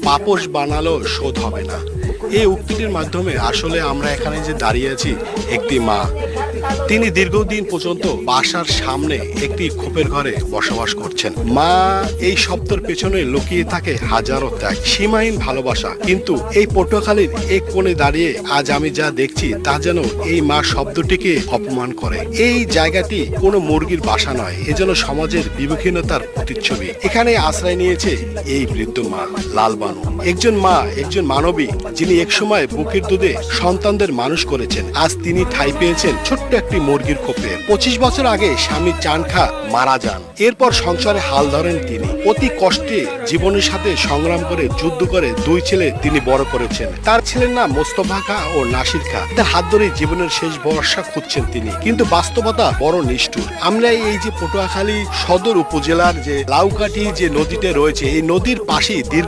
পাপোশ বানালো শোধ হবে না। এই উক্তিটির মাধ্যমে আসলে আমরা এখানে যে দাঁড়িয়ে আছি, একটি মা, তিনি দীর্ঘদিন পর্যন্ত বাসার সামনে একটি খোপের ঘরে বসবাস করছেন। মা এই শব্দের পেছনে লুকিয়ে থাকে হাজারো ত্যাগ, সীমাহীন ভালোবাসা। কিন্তু এই পটুয়াখালীর এক কোণে দাঁড়িয়ে আজ আমি যা দেখছি তা যেন এই মা শব্দটিকে অপমান করে। এই জায়গাটি কোনো মুরগির বাসা নয়, এ যেন সমাজের বিবেকহীনতার প্রতিচ্ছবি। এখানে আশ্রয় নিয়েছে এই বৃদ্ধ মা লালবানু, একজন মা, একজন মানবী, যিনি একসময় বুকের দুধে সন্তানদের মানুষ করেছেন। আজ তিনি ঠাঁই পেয়েছেন ছোট্ট একটি মুরগির খোপে। 25 বছর আগে স্বামী চানখা মারা যান। এরপর সংসারে হাল ধরেন তিনি। অতি কষ্টে জীবনের সাথে সংগ্রাম করে, যুদ্ধ করে 2 ছেলে তিনি বড় করেছেন। তার ছেলের নাম মোস্তফা খা ও নাসির খা। তার হাত ধরে জীবনের শেষ ভরসা খুঁজছেন তিনি। কিন্তু বাস্তবতা বড় নিষ্ঠুর। আমরা এই যে পটুয়াখালী সদর উপজেলার যে লাউকাঠি যে নদীতে রয়েছে, এই নদীর পাশেই দীর্ঘ